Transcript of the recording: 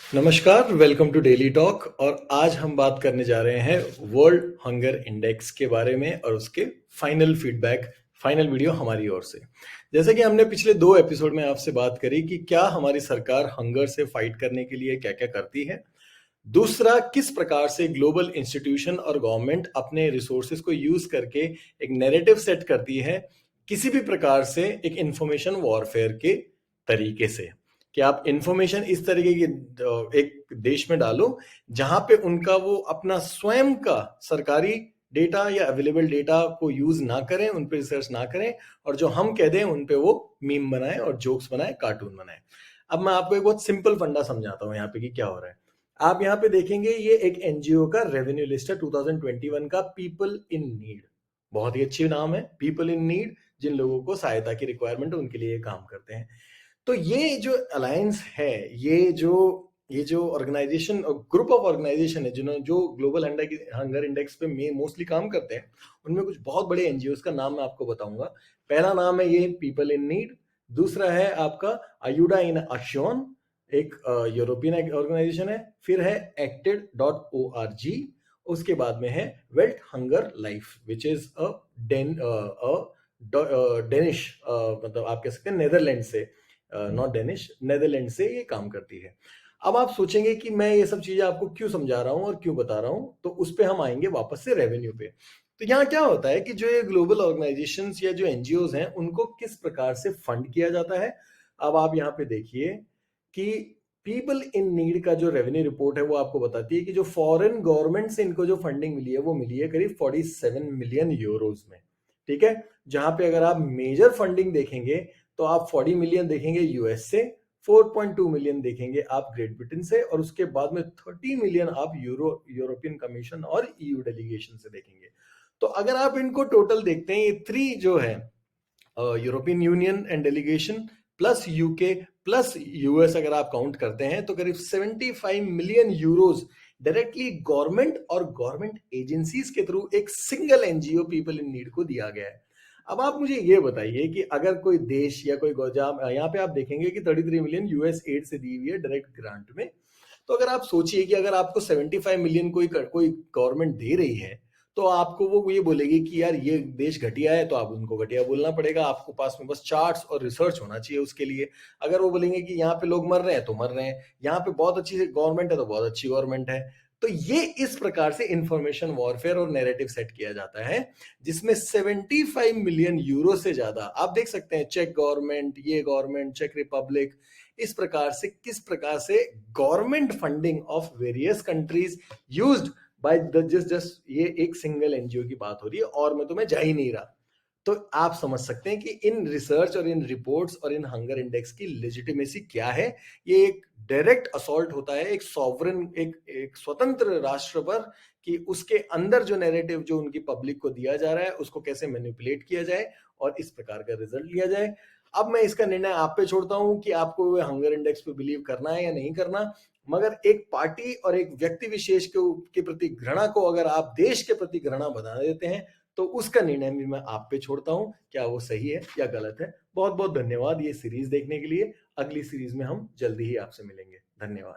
नमस्कार, welcome to daily talk. और आज हम बात करने जा रहे हैं वर्ल्ड हंगर इंडेक्स के बारे में और उसके फाइनल फीडबैक, फाइनल वीडियो हमारी ओर से। जैसे कि हमने पिछले 2 एपिसोड में आपसे बात करी कि क्या हमारी सरकार हंगर से फाइट करने के लिए क्या क्या करती है। दूसरा, किस प्रकार से ग्लोबल इंस्टीट्यूशन और गवर्नमेंट अपने रिसोर्सेज को यूज करके एक नैरेटिव सेट करती है किसी भी प्रकार से एक इंफॉर्मेशन वॉरफेयर के तरीके से, कि आप इंफॉर्मेशन इस तरीके की एक देश में डालो जहां पे उनका वो अपना स्वयं का सरकारी डेटा या अवेलेबल डेटा को यूज ना करें, उन पे रिसर्च ना करें, और जो हम कह दें उन पे वो मीम बनाए और जोक्स बनाए, कार्टून बनाए। अब मैं आपको एक बहुत सिंपल फंडा समझाता हूँ यहाँ पे कि क्या हो रहा है। आप यहाँ पे देखेंगे, ये एक एनजीओ का रेवेन्यू लिस्ट है 2021 का, पीपल इन नीड। बहुत ही अच्छी नाम है, पीपल इन नीड। जिन लोगों को सहायता की रिक्वायरमेंट है उनके लिए ये काम करते हैं। तो ये जो अलायंस है, ये जो ऑर्गेनाइजेशन, ग्रुप ऑफ ऑर्गेनाइजेशन है जिन्होंने जो ग्लोबल हंगर इंडेक्स पे मोस्टली काम करते हैं, उनमें कुछ बहुत बड़े एनजीओ का नाम मैं आपको बताऊंगा। पहला नाम है ये पीपल इन नीड। दूसरा है आपका अयुडा इन अश्योन, एक यूरोपियन ऑर्गेनाइजेशन है। फिर है acted.org। उसके बाद में है belt hunger life, which is a Danish, मतलब आप कह सकते हैं नेदरलैंड से, नॉट डेनिश, नेदरलैंड से ये काम करती है। अब आप सोचेंगे कि मैं ये सब चीजें आपको क्यों समझा रहा हूं और क्यों बता रहा हूं, तो उस पे हम आएंगे वापस से रेवेन्यू पे। तो यहाँ क्या होता है कि जो ये ग्लोबल ऑर्गेनाइजेशंस या जो एनजीओज हैं, उनको किस प्रकार से फंड किया जाता है। अब आप यहाँ पे देखिए कि पीपल इन नीड का जो रेवेन्यू रिपोर्ट है वो आपको बताती है कि जो फॉरेन गवर्नमेंट से इनको जो फंडिंग मिली है वो मिली है करीब 47 मिलियन यूरोज में। ठीक है। जहां पे अगर आप मेजर फंडिंग देखेंगे तो आप 40 मिलियन देखेंगे यूएस से, 4.2 मिलियन देखेंगे आप ग्रेट ब्रिटेन से, और उसके बाद में 30 मिलियन आप यूरोपियन कमीशन और ईयू डेलीगेशन से देखेंगे। तो अगर आप इनको टोटल देखते हैं, ये थ्री जो है, European union and delegation plus UK plus US, अगर आप काउंट करते हैं तो करीब 75 मिलियन यूरोज डायरेक्टली गवर्नमेंट और गवर्नमेंट एजेंसीज के थ्रू एक single NGO people in need को दिया गया है। अब आप मुझे ये बताइए कि अगर कोई देश या कोई यहाँ पे आप देखेंगे कि 33 मिलियन यूएस एड से दी हुई है डायरेक्ट ग्रांट में। तो अगर आप सोचिए कि अगर आपको 75 मिलियन कोई गवर्नमेंट दे रही है, तो आपको वो ये बोलेगी कि यार ये देश घटिया है, तो आप उनको घटिया बोलना पड़ेगा। आपको पास में बस चार्ट्स और रिसर्च होना चाहिए उसके लिए। अगर वो बोलेंगे कि यहाँ पे लोग मर रहे हैं तो मर रहे हैं, यहाँ पे बहुत अच्छी गवर्नमेंट है तो बहुत अच्छी गवर्नमेंट है। तो ये इस प्रकार से इंफॉर्मेशन वॉरफेयर और नैरेटिव सेट किया जाता है, जिसमें 75 मिलियन यूरो से ज्यादा आप देख सकते हैं चेक गवर्नमेंट, ये गवर्नमेंट, चेक रिपब्लिक, इस प्रकार से किस प्रकार से government funding of various countries used by the just ये एक सिंगल एनजीओ की बात हो रही है, और मैं तुम्हें जा ही नहीं रहा। तो आप समझ सकते हैं कि इन रिसर्च और इन रिपोर्ट्स और इन हंगर इंडेक्स की लेजिटिमेसी क्या है। ये एक डायरेक्ट असॉल्ट होता है एक सॉवरन, एक स्वतंत्र राष्ट्र पर, कि उसके अंदर जो नैरेटिव जो उनकी पब्लिक को दिया जा रहा है उसको कैसे मैनिपुलेट किया जाए और इस प्रकार का रिजल्ट लिया जाए। अब मैं इसका निर्णय आप पे छोड़ता हूं कि आपको हंगर इंडेक्स पे बिलीव करना है या नहीं करना। मगर एक पार्टी और एक व्यक्ति विशेष के प्रति घृणा को अगर आप देश के प्रति घृणा बना देते हैं, तो उसका निर्णय भी मैं आप पे छोड़ता हूं, क्या वो सही है या गलत है। बहुत बहुत धन्यवाद ये सीरीज देखने के लिए। अगली सीरीज में हम जल्दी ही आपसे मिलेंगे। धन्यवाद।